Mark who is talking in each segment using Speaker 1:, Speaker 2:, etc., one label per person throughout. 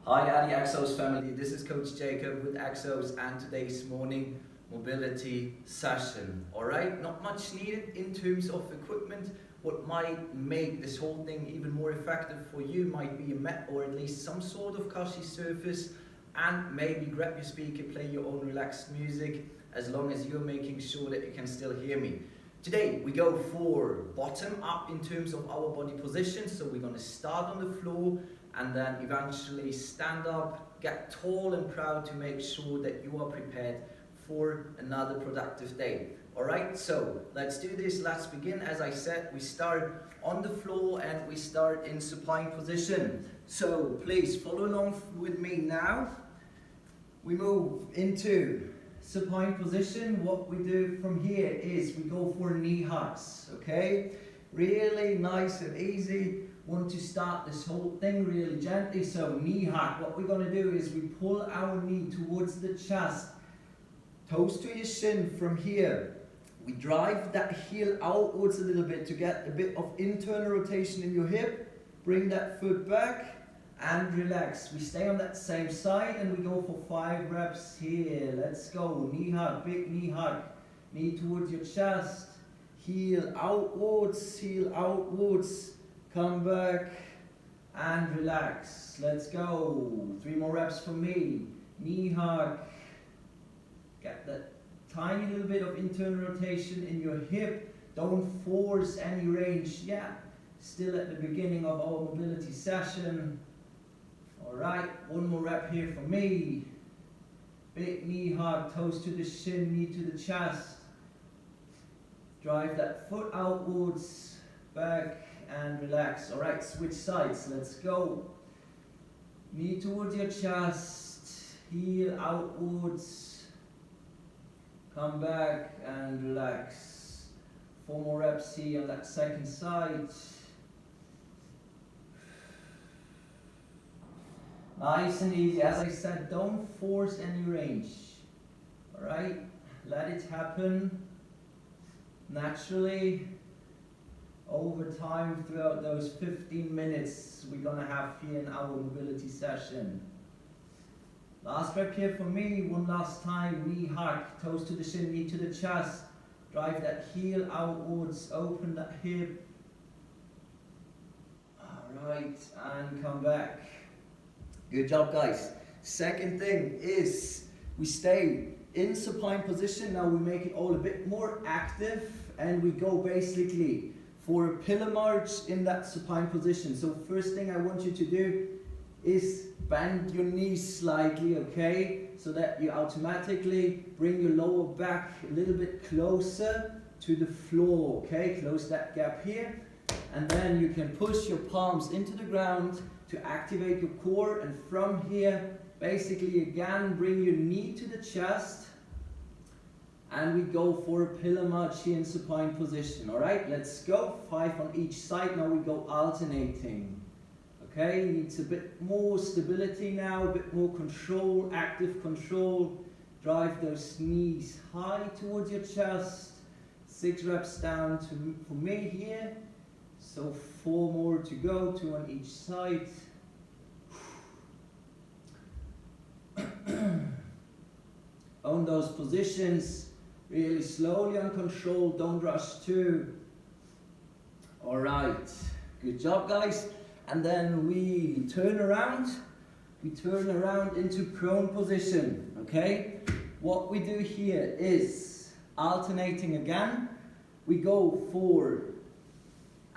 Speaker 1: Hi, EXOS family. This is Coach Jakob with EXOS and today's morning mobility session. Alright, not much needed in terms of equipment. What might make this whole thing even more effective for you might be a mat or at least some sort of cushy surface, and maybe grab your speaker, play your own relaxed music, as long as you're making sure that you can still hear me. Today we go for bottom up in terms of our body position, so we're going to start on the floor and then eventually stand up, get tall and proud to make sure that you are prepared for another productive day. Alright, so let's do this, let's begin. As I said, we start on the floor and we start in supine position. So please follow along with me now. We move into supine position. What we do from here is we go for knee hugs, okay? Really nice and easy. Want to start this whole thing really gently. So knee hug, what we're going to do is we pull our knee towards the chest, toes to your shin. From here we drive that heel outwards a little bit to get a bit of internal rotation in your hip. Bring that foot back and relax. We stay on that same side and we go for 5 reps here. Let's go. Knee hug, big knee hug. Knee towards your chest, heel outwards, come back and relax. Let's go. 3 more reps for me. Knee hug. Get that tiny little bit of internal rotation in your hip. Don't force any range yet. Still at the beginning of our mobility session. Alright, 1 more rep here for me. Big knee hug, toes to the shin, knee to the chest. Drive that foot outwards, back and relax. Alright, switch sides, let's go. Knee towards your chest, heel outwards, come back and relax. 4 more reps here on that second side. Nice and easy. As I said, don't force any range. Alright, let it happen naturally. Over time, throughout those 15 minutes we're going to have here in our mobility session. Last rep here for me, one last time. Knee hug, toes to the shin, knee to the chest. Drive that heel outwards, open that hip. Alright, and come back. Good job, guys. Second thing is we stay in supine position. Now we make it all a bit more active and we go basically for a pillar march in that supine position. So first thing I want you to do is bend your knees slightly, okay? So that you automatically bring your lower back a little bit closer to the floor, okay? Close that gap here. And then you can push your palms into the ground to activate your core. And from here, basically again, bring your knee to the chest. And we go for a pillar march here in supine position. Alright, let's go. 5 on each side. Now we go alternating. Okay, needs a bit more stability now, a bit more control, active control. Drive those knees high towards your chest. 6 reps down for me here. So 4 more to go, 2 on each side. Own those positions. Really slowly and controlled, don't rush too. Alright, good job, guys. And then we turn around. We turn around into prone position, okay? What we do here is alternating again. We go for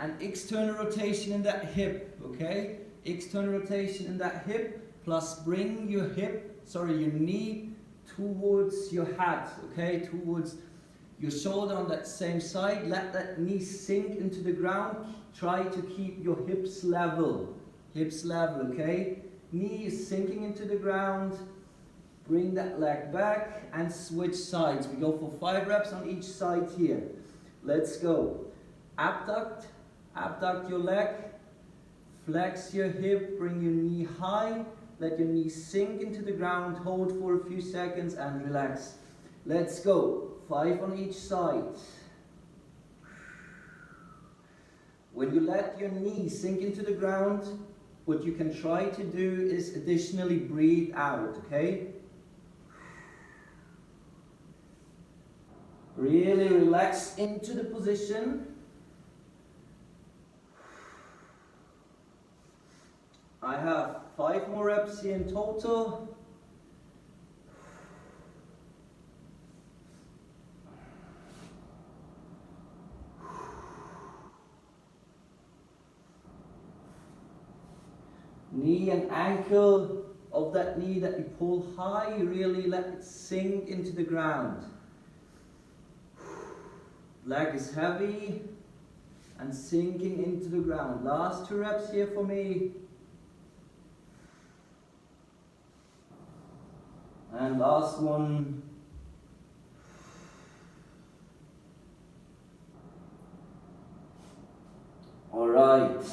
Speaker 1: an external rotation in that hip, okay? External rotation in that hip, plus bring your knee towards your head, okay? Towards your shoulder on that same side. Let that knee sink into the ground. Try to keep your hips level, okay? Knee is sinking into the ground. Bring that leg back and switch sides. We go for 5 reps on each side here. Let's go. Abduct your leg. Flex your hip, bring your knee high. Let your knee sink into the ground, hold for a few seconds and relax. Let's go. 5 on each side. When you let your knee sink into the ground, what you can try to do is additionally breathe out, okay? Really relax into the position. I have 5 more reps here in total. Knee and ankle of that knee that you pull high, really let it sink into the ground. Leg is heavy and sinking into the ground. Last 2 reps here for me. And last one. All right.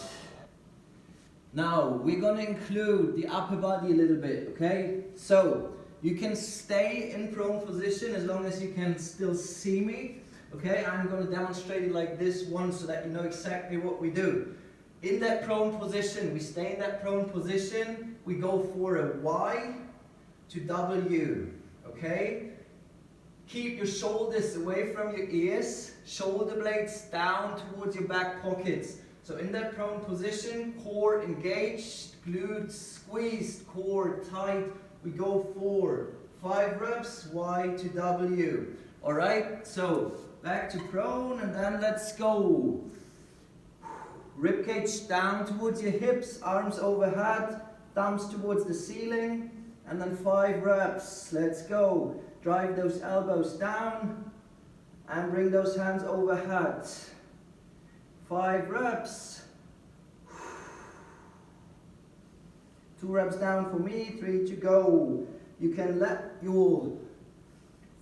Speaker 1: Now we're gonna include the upper body a little bit, okay? So you can stay in prone position as long as you can still see me, okay? I'm gonna demonstrate it like this once so that you know exactly what we do. In that prone position, we stay in that prone position, we go for a Y to W, okay? Keep your shoulders away from your ears, shoulder blades down towards your back pockets. So in that prone position, core engaged, glutes squeezed, core tight. We go for 5 reps, Y to W. All right, so back to prone and then let's go. Ribcage down towards your hips, arms overhead, thumbs towards the ceiling. And then 5 reps, let's go. Drive those elbows down and bring those hands overhead. 5 reps. 2 reps down for me, 3 to go. You can let your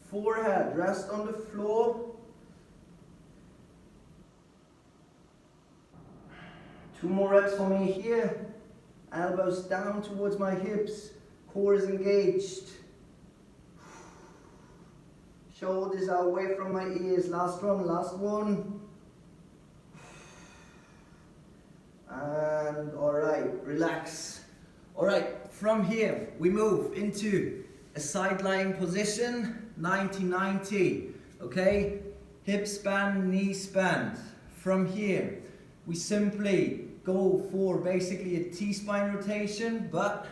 Speaker 1: forehead rest on the floor. 2 more reps for me here. Elbows down towards my hips. Core is engaged. Shoulders are away from my ears. Last one, last one. And alright, relax. Alright, from here we move into a side lying position, 90-90. Okay, hip span, knee span. From here we simply go for basically a T-spine rotation, but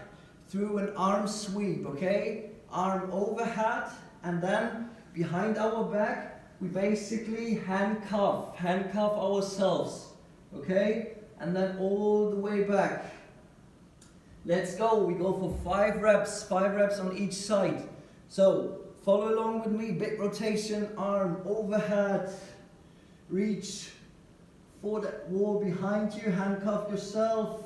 Speaker 1: through an arm sweep, okay? Arm overhead, and then behind our back, we basically handcuff ourselves, okay? And then all the way back. Let's go, we go for 5 reps on each side. So, follow along with me, big rotation, arm overhead, reach for that wall behind you, handcuff yourself,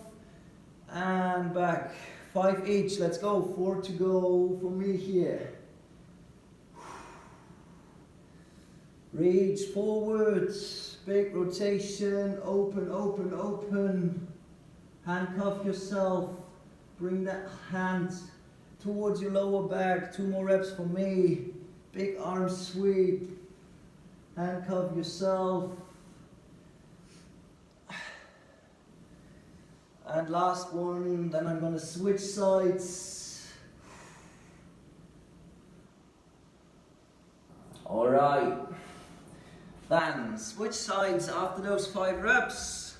Speaker 1: and back. 5 each, let's go, 4 to go for me here. Reach forwards, big rotation, open, open, open. Handcuff yourself, bring that hand towards your lower back. 2 more reps for me. Big arm sweep, handcuff yourself. And last one, then I'm gonna switch sides. All right. Then switch sides after those 5 reps.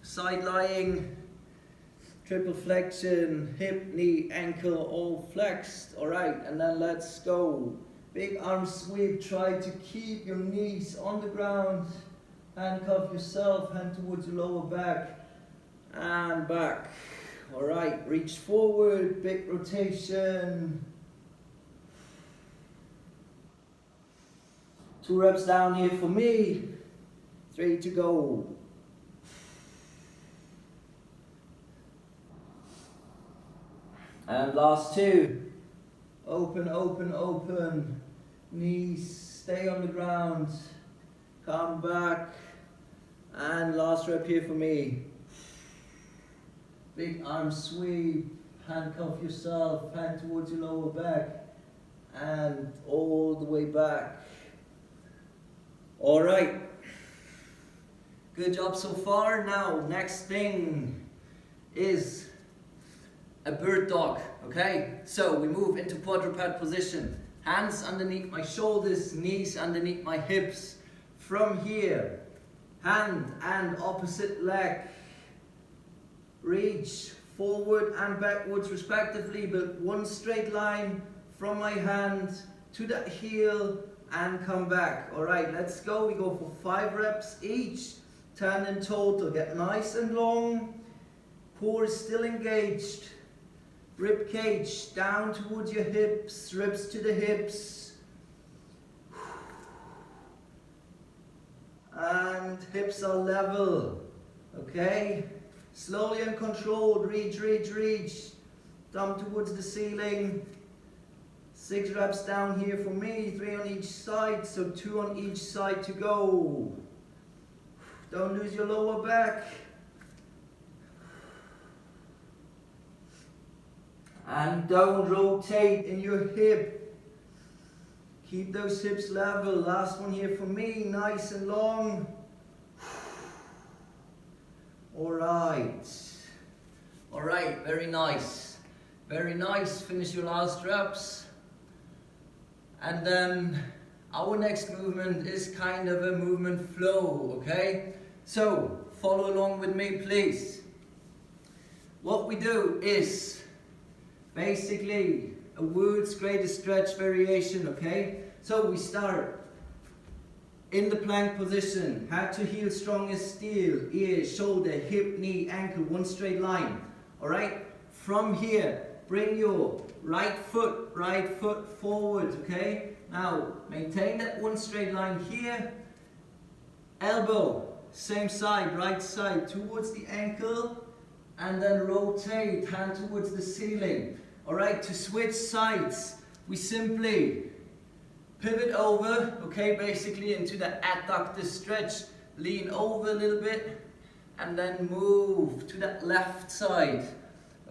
Speaker 1: Side lying, triple flexion, hip, knee, ankle, all flexed. All right, and then let's go. Big arm sweep, try to keep your knees on the ground. Handcuff yourself, hand towards your lower back. And back. All right, reach forward, big rotation. 2 reps down here for me. 3 to go. And last 2. Open, open, open. Knees stay on the ground. Come back. And last rep here for me. Big arm sweep, handcuff yourself, hand towards your lower back, and all the way back. All right, good job so far. Now, next thing, is a bird dog, okay? So we move into quadruped position. Hands underneath my shoulders, knees underneath my hips. From here, hand and opposite leg. Reach forward and backwards respectively, but one straight line from my hand to that heel and come back. Alright, let's go. We go for 5 reps each. 10 in total. Get nice and long. Core is still engaged. Rib cage down towards your hips, ribs to the hips. And hips are level. Okay? Slowly and controlled. Reach, reach, reach. Thumb towards the ceiling. 6 reps down here for me, 3 on each side, so 2 on each side to go. Don't lose your lower back. And don't rotate in your hip. Keep those hips level. Last one here for me, nice and long. Alright. Alright, very nice. Very nice. Finish your last reps. And then our next movement is kind of a movement flow, okay? So, follow along with me, please. What we do is basically a world's greatest stretch variation, okay? So we start in the plank position, head to heel strong as steel, ear, shoulder, hip, knee, ankle, one straight line, alright? From here, bring your right foot forward, okay? Now, maintain that one straight line here. Elbow, same side, right side, towards the ankle, and then rotate, hand towards the ceiling. Alright, to switch sides, we simply pivot over, okay, basically into the adductor stretch. Lean over a little bit, and then move to that left side.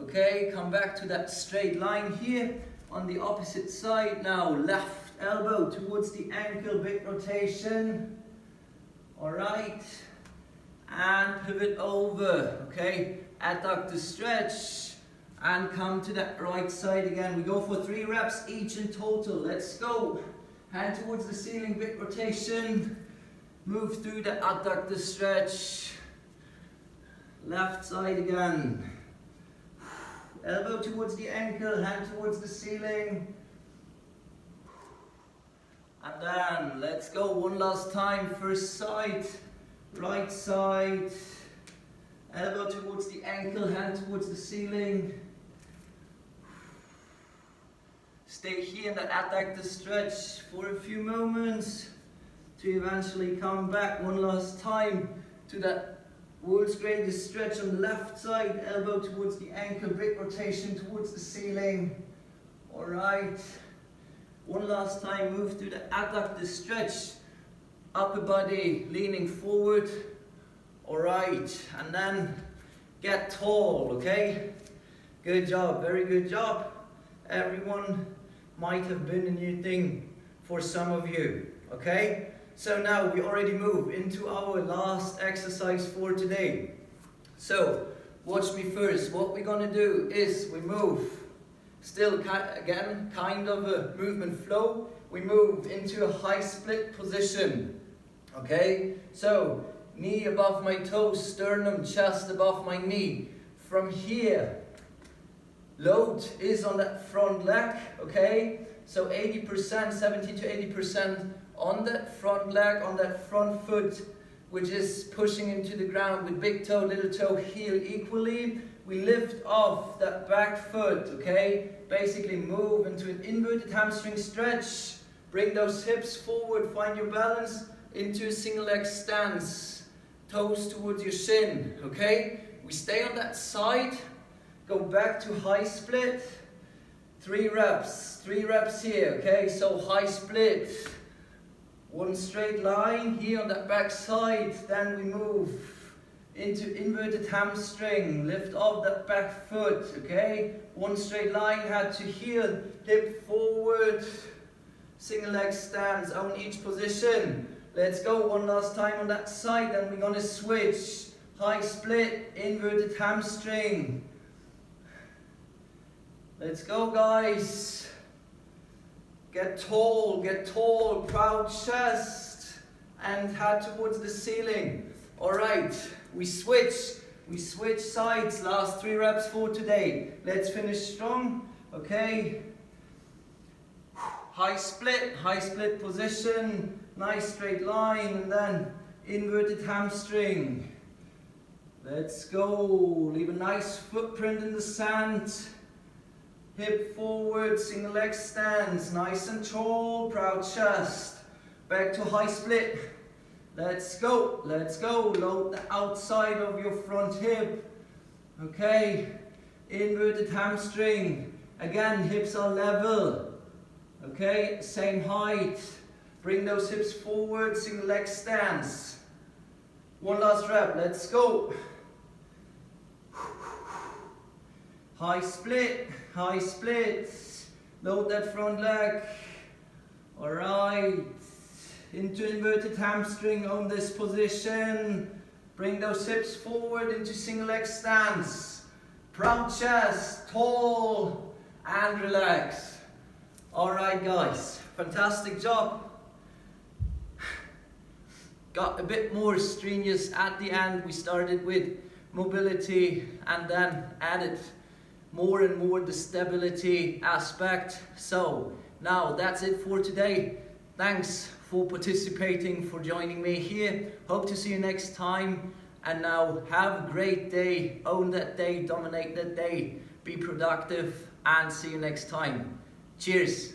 Speaker 1: Okay, come back to that straight line here on the opposite side. Now left elbow towards the ankle, big rotation. Alright, and pivot over, okay, adductor stretch, and come to that right side again. We go for 3 reps each in total. Let's go. Hand towards the ceiling, big rotation. Move through the adductor stretch. Left side again. Elbow towards the ankle, hand towards the ceiling. And then, let's go one last time. First side, right side. Elbow towards the ankle, hand towards the ceiling. Stay here in that adductor stretch for a few moments to eventually come back one last time to that world's greatest stretch on the left side, elbow towards the ankle, big rotation towards the ceiling. Alright. One last time, move through the adductor stretch. Upper body leaning forward. Alright. And then get tall, okay? Good job, very good job. Everyone might have been a new thing for some of you, okay? So now we already move into our last exercise for today. So watch me first. What we're gonna do is we move, still again kind of a movement flow. We move into a high split position. Okay, so knee above my toes, sternum, chest above my knee. From here, load is on that front leg. Okay, so 80%, 70 to 80% on that front leg, on that front foot, which is pushing into the ground with big toe, little toe, heel equally. We lift off that back foot, okay? Basically move into an inverted hamstring stretch. Bring those hips forward, find your balance into a single leg stance. Toes towards your shin, okay? We stay on that side, go back to high split. 3 reps here, okay? So high split. One straight line here on that back side, then we move into inverted hamstring, lift off that back foot, okay? One straight line, head to heel, hip forward, single leg stance, own each position. Let's go one last time on that side, then we're gonna switch. high split, inverted hamstring. Let's go, guys. Get tall, proud chest, and head towards the ceiling. All right, we switch sides. Last 3 reps for today. Let's finish strong, okay? High split position, nice straight line, and then inverted hamstring. Let's go, leave a nice footprint in the sand. Hip forward, single leg stance, nice and tall, proud chest. Back to high split. Let's go. Load the outside of your front hip. Okay, inverted hamstring. Again, hips are level. Okay, same height. Bring those hips forward, single leg stance. One last rep, let's go. High split. Load that front leg. Alright. Into inverted hamstring on this position. Bring those hips forward into single leg stance. Proud chest, tall, and relax. Alright guys, fantastic job. Got a bit more strenuous at the end. We started with mobility and then added more and more the stability aspect. So now that's it for today. Thanks for participating, for joining me here. Hope to see you next time. And now have a great day. Own that day, dominate that day, be productive, and see you next time. Cheers.